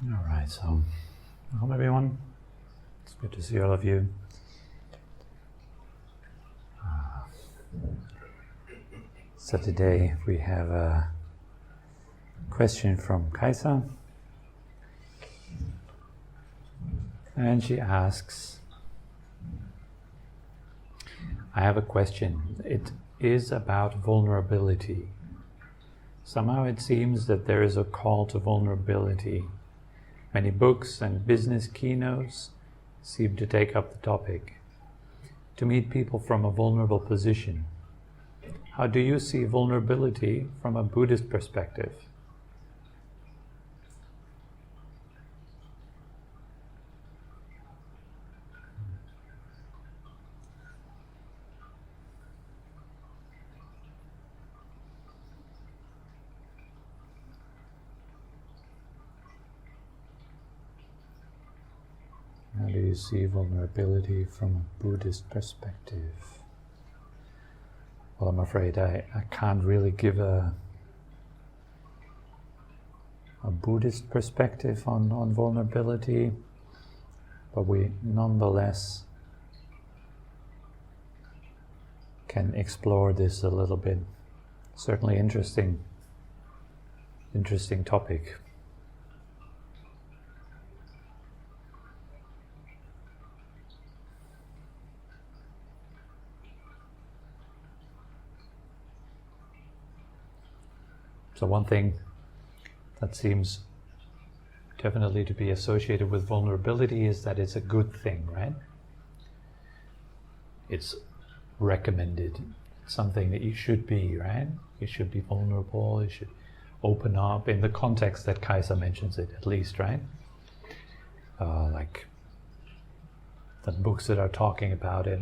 All right, so welcome everyone. It's good to see all of you. So today we have a question from Kaisa, and she asks, I have a question. It is about vulnerability. Somehow it seems that there is a call to vulnerability. Many books and business keynotes seem to take up the topic. To meet people from a vulnerable position. How do you see vulnerability from a Buddhist perspective? How do you see vulnerability from a Buddhist perspective? Well, I'm afraid I can't really give a Buddhist perspective on vulnerability, but we nonetheless can explore this a little bit. Certainly interesting topic. So one thing that seems definitely to be associated with vulnerability is that it's a good thing, right? It's recommended. It's something that you should be, right? You should be vulnerable, you should open up in the context that Kaisa mentions it, at least, right? Like the books that are talking about it.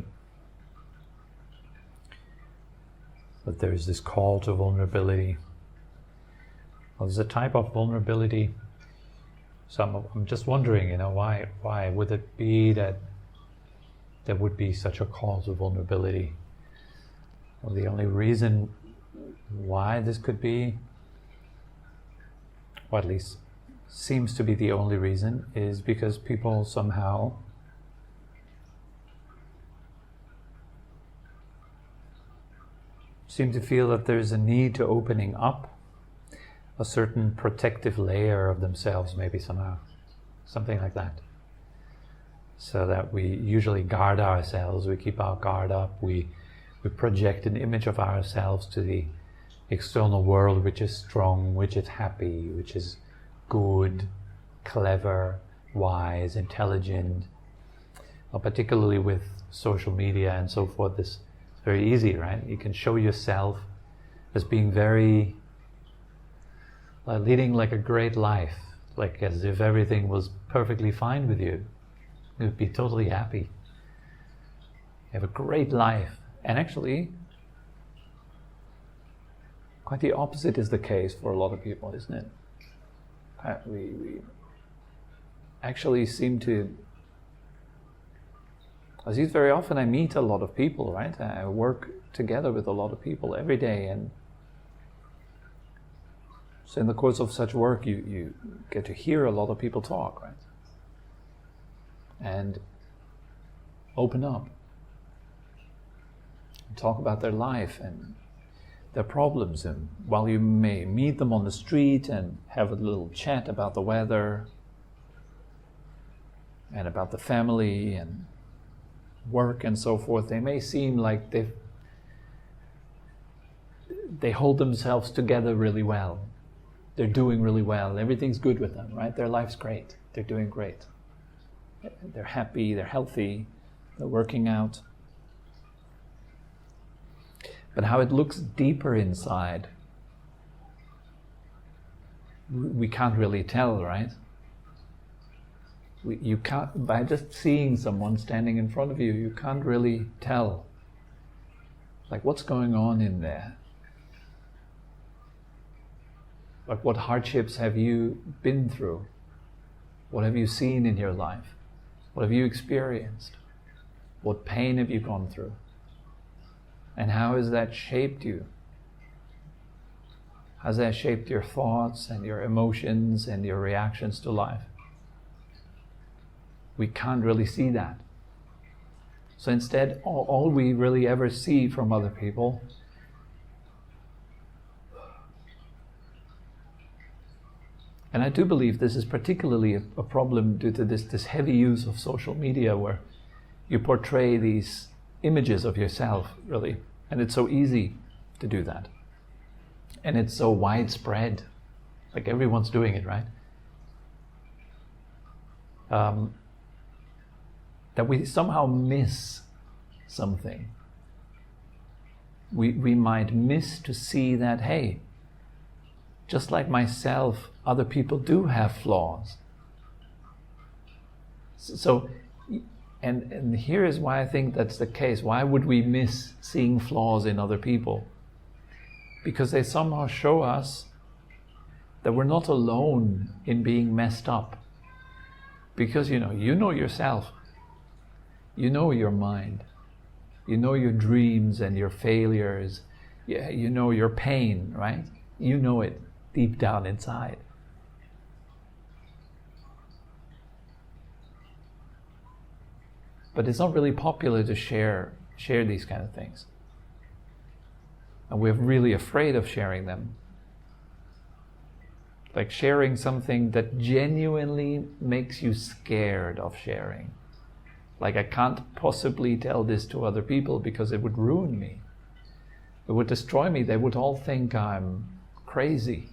But there's this call to vulnerability. Well, there's a type of vulnerability. I'm just wondering, why would it be that there would be such a call to vulnerability? Well, the only reason why this could be, or at least seems to be the only reason, is because people somehow seem to feel that there's a need to opening up a certain protective layer of themselves, maybe somehow, something like that. So that we usually guard ourselves, we keep our guard up, we project an image of ourselves to the external world which is strong, which is happy, which is good, clever, wise, intelligent. Well, particularly with social media and so forth, this is very easy, right? You can show yourself as being very leading like a great life, like as if everything was perfectly fine with you. You'd be totally happy. You have a great life. And actually, quite the opposite is the case for a lot of people, isn't it? We actually seem to, as is very often, I meet a lot of people, right? I work together with a lot of people every day, and so in the course of such work, you get to hear a lot of people talk, right? And open up. And talk about their life and their problems. And while you may meet them on the street and have a little chat about the weather and about the family and work and so forth, they may seem like they hold themselves together really well. They're doing really well. Everything's good with them, right? Their life's great. They're doing great. They're happy, they're healthy, they're working out. But how it looks deeper inside, we can't really tell, right? You can't, by just seeing someone standing in front of you, you can't really tell. Like, what's going on in there? Like, what hardships have you been through? What have you seen in your life? What have you experienced? What pain have you gone through? And how has that shaped you? Has that shaped your thoughts and your emotions and your reactions to life? We can't really see that. So instead, all we really ever see from other people and I do believe this is particularly a problem due to this heavy use of social media where you portray these images of yourself, really. And it's so easy to do that. And it's so widespread. Like everyone's doing it, right? That we somehow miss something. We might miss to see that, hey, just like myself, other people do have flaws. So, and here is why I think that's the case. Why would we miss seeing flaws in other people? Because they somehow show us that we're not alone in being messed up. Because you know yourself. You know your mind. You know your dreams and your failures. Yeah, you know your pain, right? You know it deep down inside. But it's not really popular to share these kind of things. And we're really afraid of sharing them. Like sharing something that genuinely makes you scared of sharing. Like I can't possibly tell this to other people because it would ruin me. It would destroy me. They would all think I'm crazy.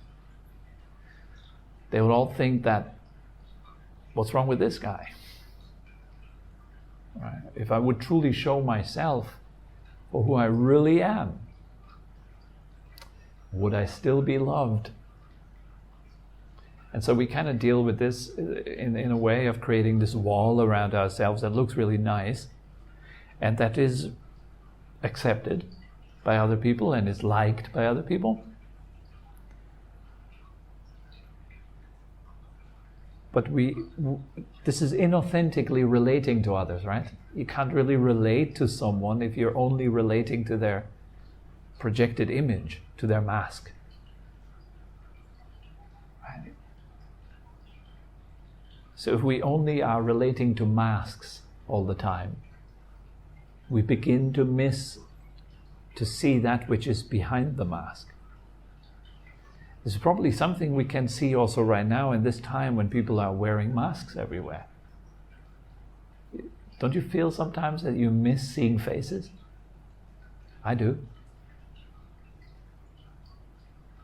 They would all think that, what's wrong with this guy? Right? If I would truly show myself for who I really am, would I still be loved? And so we kind of deal with this in a way of creating this wall around ourselves that looks really nice and that is accepted by other people and is liked by other people. But this is inauthentically relating to others, right? You can't really relate to someone if you're only relating to their projected image, to their mask. Right? So if we only are relating to masks all the time, we begin to miss to see that which is behind the mask. This is probably something we can see also right now in this time when people are wearing masks everywhere. Don't you feel sometimes that you miss seeing faces? I do.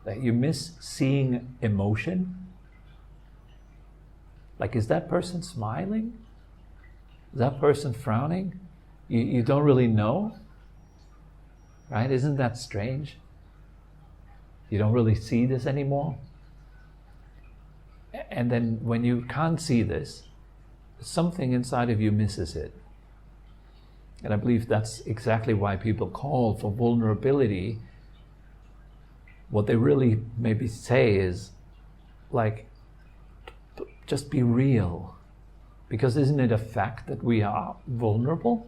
That you miss seeing emotion? Like, is that person smiling? Is that person frowning? You don't really know? Right? Isn't that strange? You don't really see this anymore. And then when you can't see this, something inside of you misses it. And I believe that's exactly why people call for vulnerability. What they really maybe say is, like, just be real. Because isn't it a fact that we are vulnerable?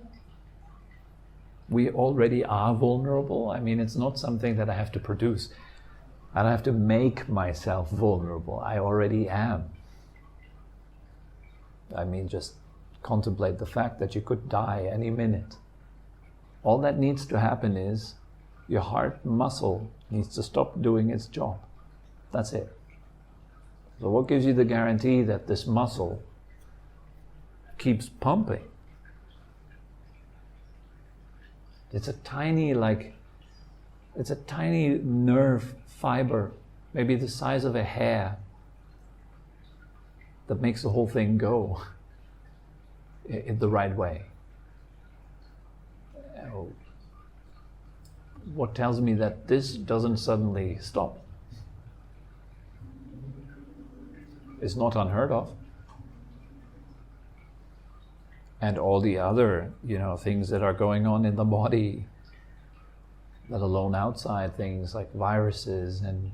We already are vulnerable. I mean, it's not something that I have to produce. I don't have to make myself vulnerable. I already am. I mean, just contemplate the fact that you could die any minute. All that needs to happen is your heart muscle needs to stop doing its job. That's it. So what gives you the guarantee that this muscle keeps pumping? It's a tiny nerve fiber, maybe the size of a hair, that makes the whole thing go in the right way. What tells me that this doesn't suddenly stop? It's not unheard of. And all the other, things that are going on in the body, let alone outside things like viruses and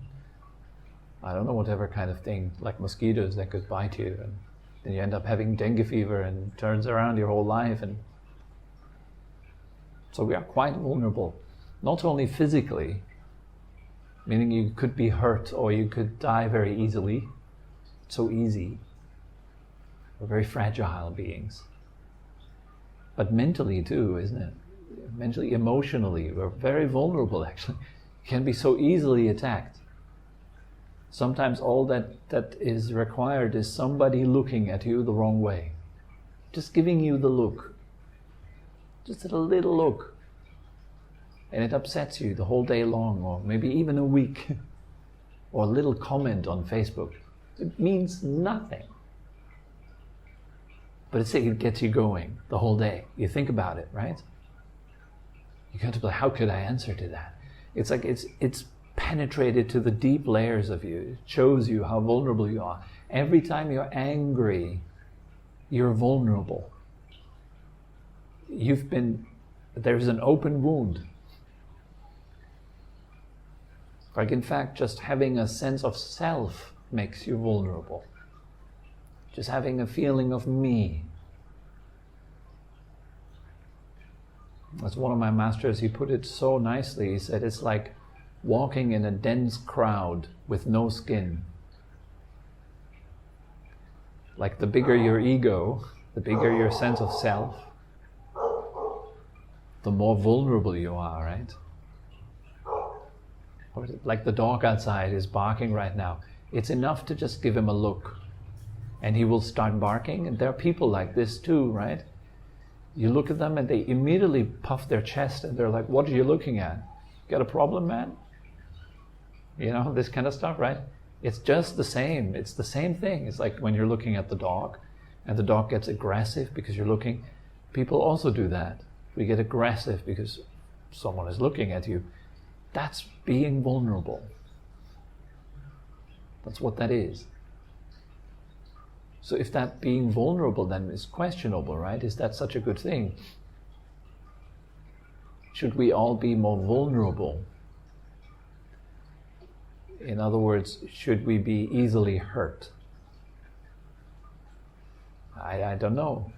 I don't know, whatever kind of thing, like mosquitoes that could bite you, and then you end up having dengue fever and it turns around your whole life. And so we are quite vulnerable, not only physically, meaning you could be hurt or you could die very easily. So easy. We're very fragile beings. But mentally too, isn't it? Mentally, emotionally, we're very vulnerable actually. Can be so easily attacked. Sometimes all that is required is somebody looking at you the wrong way. Just giving you the look. Just a little look. And it upsets you the whole day long, or maybe even a week. Or a little comment on Facebook. It means nothing. But it gets you going the whole day. You think about it, right? You contemplate, how could I answer to that? It's like it's penetrated to the deep layers of you. It shows you how vulnerable you are. Every time you're angry, you're vulnerable. There's an open wound. Like in fact, just having a sense of self makes you vulnerable. Just having a feeling of me. As one of my masters, he put it so nicely. He said, it's like walking in a dense crowd with no skin. Like the bigger your ego, the bigger your sense of self, the more vulnerable you are, right? Or like the dog outside is barking right now. It's enough to just give him a look and he will start barking. And there are people like this too, right? You look at them and they immediately puff their chest and they're like, what are you looking at? Got a problem, man? You know, this kind of stuff, right? It's just the same. It's the same thing. It's like when you're looking at the dog and the dog gets aggressive because you're looking. People also do that. We get aggressive because someone is looking at you. That's being vulnerable. That's what that is. So if that being vulnerable then is questionable, right? Is that such a good thing? Should we all be more vulnerable? In other words, should we be easily hurt? I don't know.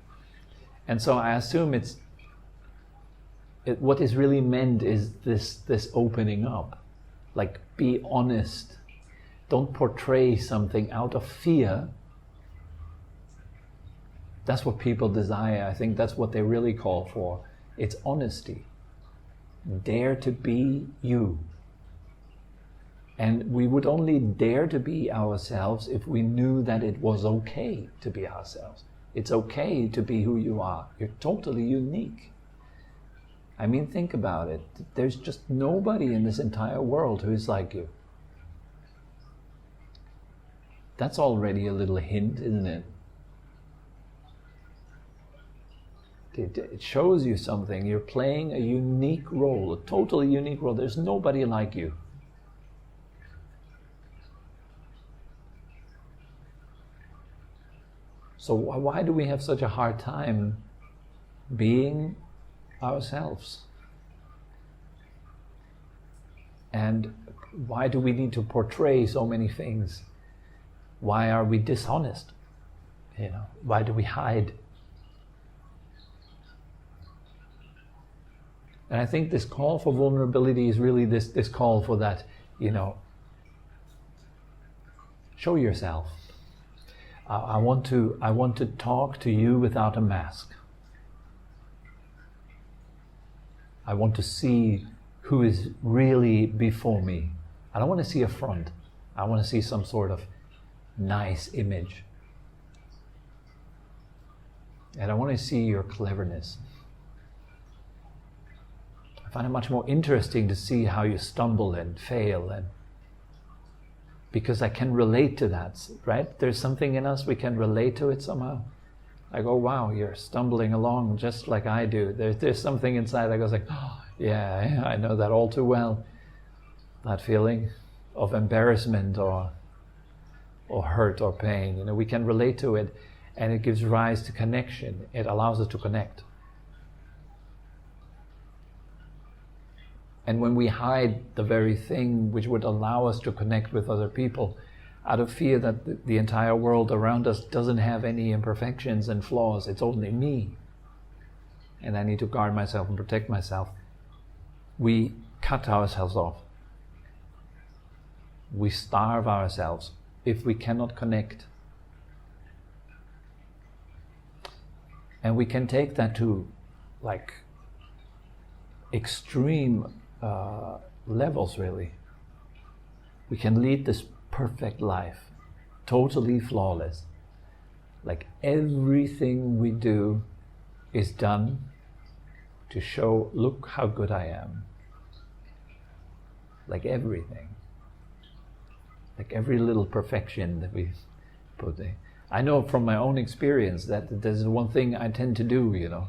And so I assume what is really meant is this opening up. Like, be honest. Don't portray something out of fear. That's what people desire. I think that's what they really call for. It's honesty. Dare to be you. And we would only dare to be ourselves if we knew that it was okay to be ourselves. It's okay to be who you are. You're totally unique. I mean, think about it. There's just nobody in this entire world who is like you. That's already a little hint, isn't it? It shows you something. You're playing a unique role, a totally unique role. There's nobody like you. So why do we have such a hard time being ourselves? And why do we need to portray so many things? Why are we dishonest? You know, why do we hide? And I think this call for vulnerability is really this call for that, you know, show yourself. I want to talk to you without a mask. I want to see who is really before me. I don't want to see a front. I want to see some sort of nice image. And I want to see your cleverness. I find it much more interesting to see how you stumble and fail, and because I can relate to that, right? There's something in us, we can relate to it somehow. I go, wow, you're stumbling along just like I do. There's something inside that goes like, oh, yeah, I know that all too well. That feeling of embarrassment or hurt or pain, you know, we can relate to it, and it gives rise to connection. It allows us to connect. And when we hide the very thing which would allow us to connect with other people, out of fear that the entire world around us doesn't have any imperfections and flaws, it's only me, and I need to guard myself and protect myself, we cut ourselves off. we starve ourselves if we cannot connect. And we can take that to like extreme levels, really. We can lead this perfect life, totally flawless. Like everything we do is done to show, look how good I am. Like everything. Like every little perfection that we put in. I know from my own experience that there's one thing I tend to do, you know.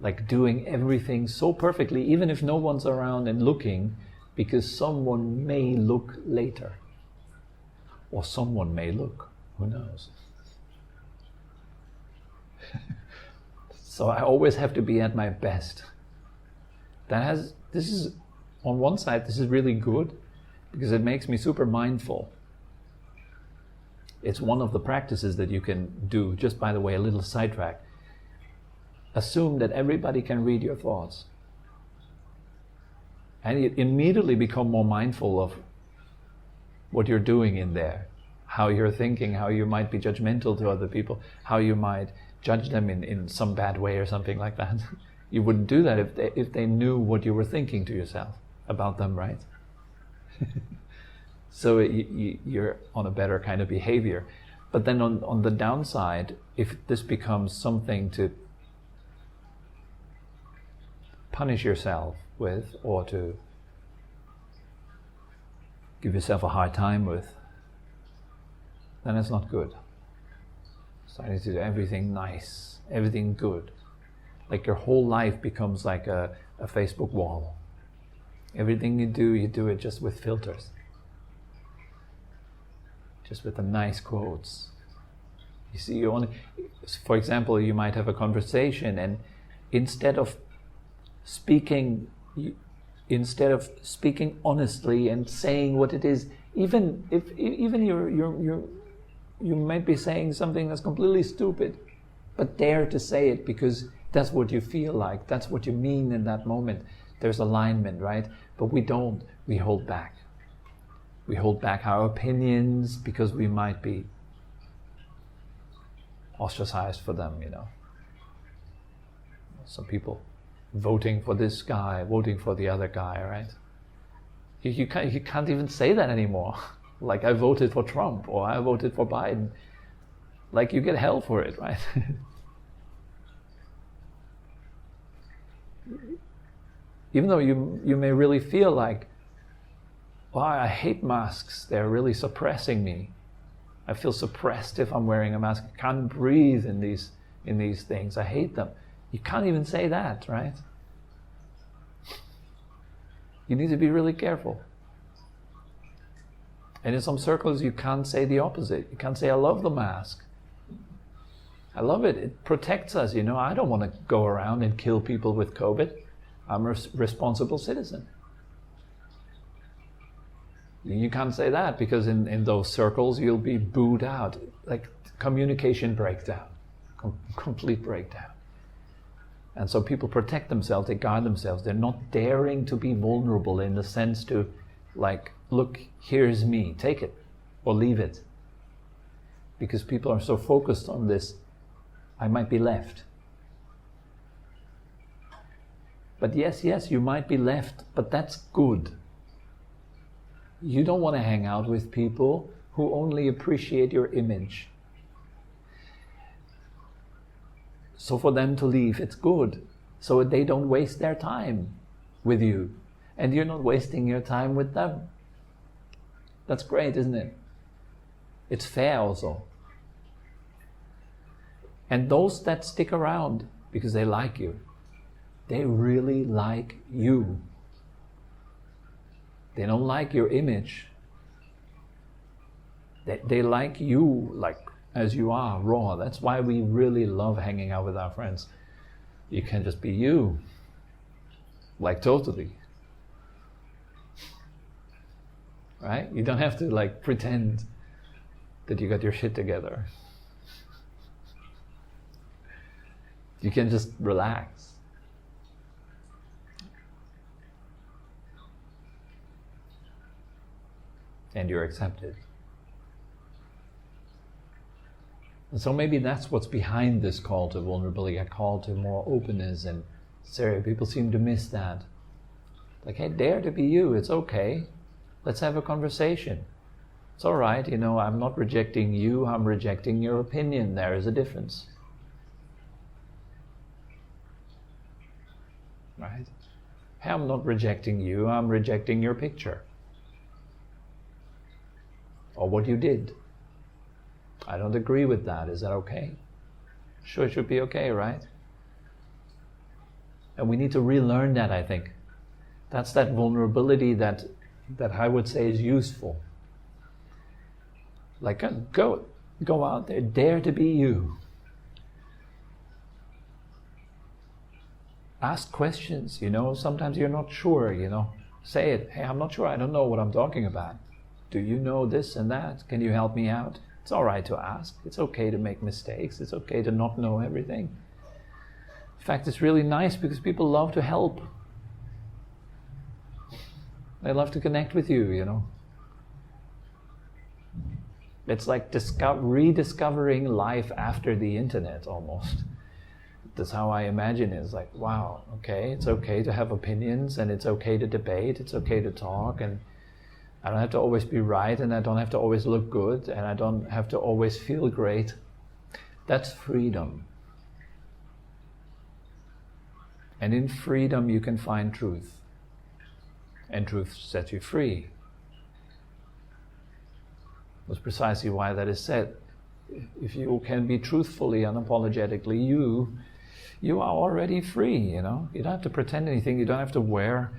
Like doing everything so perfectly, even if no one's around and looking, because someone may look later. Or someone may look, who knows? So I always have to be at my best. This is, on one side, this is really good, because it makes me super mindful. It's one of the practices that you can do. Just by the way, a little sidetrack. Assume that everybody can read your thoughts. And you immediately become more mindful of what you're doing in there, how you're thinking, how you might be judgmental to other people, how you might judge them in some bad way or something like that. You wouldn't do that if they knew what you were thinking to yourself about them, right? So you're on a better kind of behavior. But then on the downside, if this becomes something to punish yourself with, or to give yourself a hard time with, then it's not good. So I need to do everything nice, everything good. Like your whole life becomes like a Facebook wall. Everything you do it just with filters. Just with the nice quotes. You see, for example, you might have a conversation, and instead of speaking honestly and saying what it is, even you might be saying something that's completely stupid, but dare to say it because that's what you feel like, that's what you mean in that moment. There's alignment, right? But we don't. We hold back. We hold back our opinions because we might be ostracized for them, you know. Some people voting for this guy, voting for the other guy, right? You can't even say that anymore. Like, I voted for Trump, or I voted for Biden. Like, you get hell for it, right? Even though you may really feel like, well, I hate masks, they're really suppressing me. I feel suppressed if I'm wearing a mask. I can't breathe in these things. I hate them. You can't even say that, right? You need to be really careful. And in some circles you can't say the opposite. You can't say, I love the mask. I love it. It protects us, you know. I don't want to go around and kill people with COVID. I'm a responsible citizen. You can't say that because in those circles you'll be booed out. Like communication breakdown, complete breakdown. And so people protect themselves, they guard themselves. They're not daring to be vulnerable in the sense to, like, look, here's me, take it or leave it. Because people are so focused on this, I might be left. But yes, you might be left, but that's good. You don't want to hang out with people who only appreciate your image. So for them to leave, it's good. So they don't waste their time with you. And you're not wasting your time with them. That's great, isn't it? It's fair also. And those that stick around because they like you, they really like you. They don't like your image. They like you like as you are, raw. That's why we really love hanging out with our friends. You can just be you. Like totally. Right? You don't have to like pretend that you got your shit together. You can just relax. and you're accepted. And so maybe that's what's behind this call to vulnerability, a call to more openness and sincerity. People seem to miss that. Like, hey, dare to be you, it's okay. Let's have a conversation. It's all right, I'm not rejecting you, I'm rejecting your opinion. There is a difference. Right? Hey, I'm not rejecting you, I'm rejecting your picture. Or what you did. I don't agree with that. Is that okay? Sure, it should be okay, right? And we need to relearn that, I think. That's that vulnerability that I would say is useful. Like, go out there, dare to be you. Ask questions, sometimes you're not sure, Say it, hey, I'm not sure, I don't know what I'm talking about. Do you know this and that? Can you help me out? It's all right to ask. It's okay to make mistakes. It's okay to not know everything. In fact, it's really nice because people love to help. They love to connect with you, It's like rediscovering life after the internet, almost. That's how I imagine it. It's like, wow, okay, it's okay to have opinions, and it's okay to debate, it's okay to talk, and I don't have to always be right, and I don't have to always look good, and I don't have to always feel great. That's freedom. And in freedom you can find truth. And truth sets you free. That's precisely why that is said. If you can be truthfully, unapologetically you are already free, You don't have to pretend anything, you don't have to wear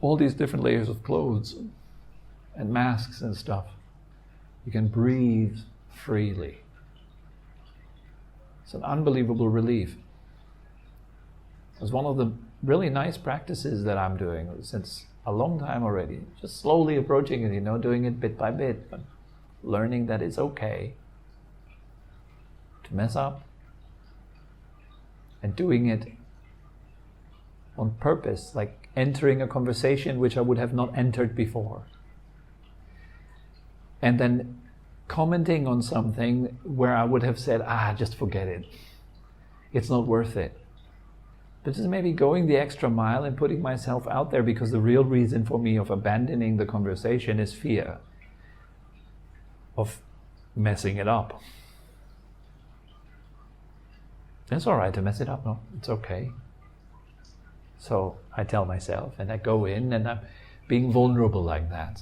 all these different layers of clothes and masks and stuff. You can breathe freely. It's an unbelievable relief. It's one of the really nice practices that I'm doing since a long time already. Just slowly approaching it, doing it bit by bit, but learning that it's okay to mess up and doing it on purpose, like entering a conversation which I would have not entered before. And then commenting on something where I would have said, just forget it. It's not worth it. But just maybe going the extra mile and putting myself out there, because the real reason for me of abandoning the conversation is fear of messing it up. It's all right to mess it up, no? It's okay. So I tell myself, and I go in, and I'm being vulnerable like that.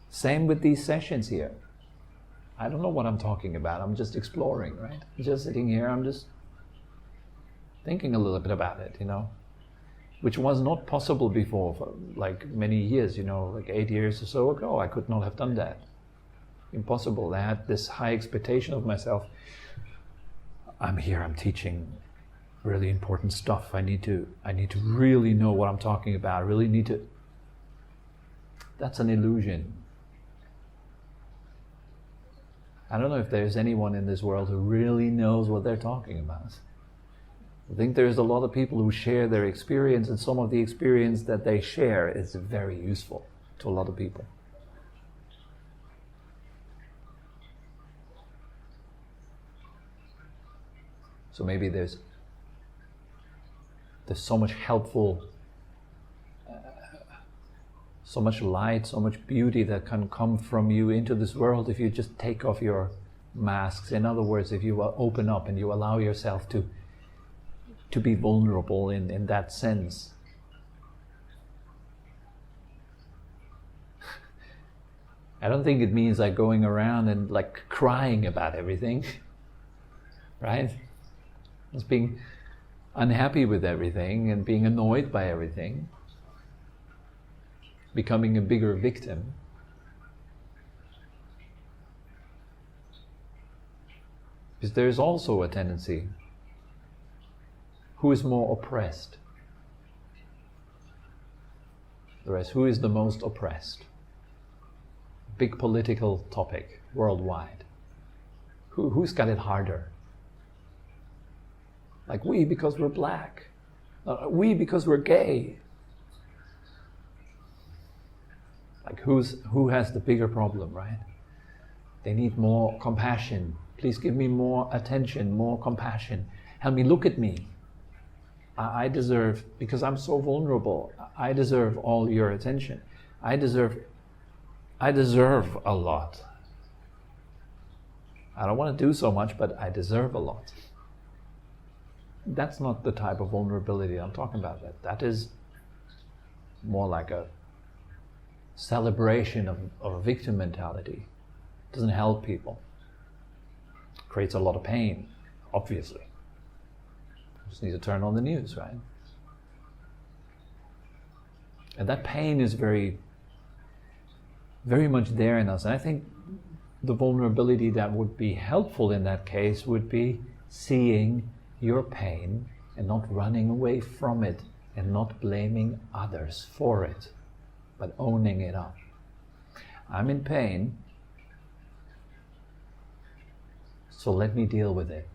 Same with these sessions here. I don't know what I'm talking about. I'm just exploring, right? I'm just sitting here, I'm just thinking a little bit about it, which was not possible before for like many years, like 8 years or so ago. I could not have done that. Impossible. I had this high expectation of myself. I'm here, I'm teaching really important stuff. I need to really know what I'm talking about. I really need to. That's an illusion. I don't know if there's anyone in this world who really knows what they're talking about. I think there's a lot of people who share their experience, and some of the experience that they share is very useful to a lot of people. So maybe there's so much helpful, so much light, so much beauty that can come from you into this world if you just take off your masks. In other words, if you open up and you allow yourself to be vulnerable in that sense. I don't think it means like going around and like crying about everything, right? Just being unhappy with everything and being annoyed by everything, becoming a bigger victim. Because there's also a tendency. Who is more oppressed? The rest. Who is the most oppressed? Big political topic worldwide. Who's got it harder? Like we because we're black. We because we're gay. Like who has the bigger problem, right? They need more compassion. Please give me more attention, more compassion. Help me, look at me. I deserve, because I'm so vulnerable, I deserve all your attention. I deserve a lot. I don't want to do so much, but I deserve a lot. That's not the type of vulnerability I'm talking about. That is more like a celebration of a victim mentality. It doesn't help people. It creates a lot of pain, obviously. Just need to turn on the news, right? And that pain is very, very much there in us. And I think the vulnerability that would be helpful in that case would be seeing your pain and not running away from it and not blaming others for it, but owning it up. I'm in pain, so let me deal with it.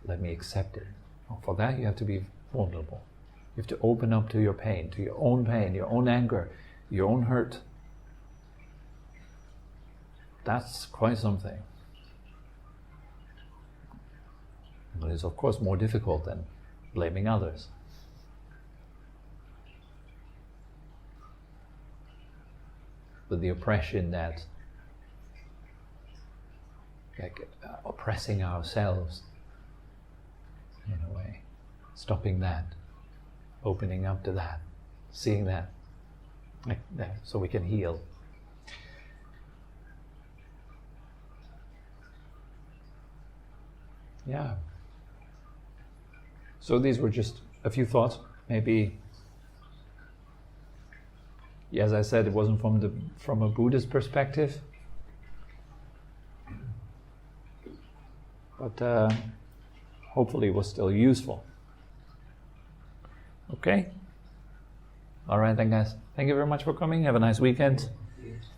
Let me accept it. For that you have to be vulnerable. You have to open up to your pain, your own anger, your own hurt. That's quite something. But it's of course more difficult than blaming others. But the oppression that, oppressing ourselves, in a way, stopping that, opening up to that, seeing that, like that, so we can heal. Yeah. So these were just a few thoughts. Maybe, as I said, it wasn't from a Buddhist perspective, but hopefully it was still useful. Okay? All right then, guys. Thank you very much for coming. Have a nice weekend.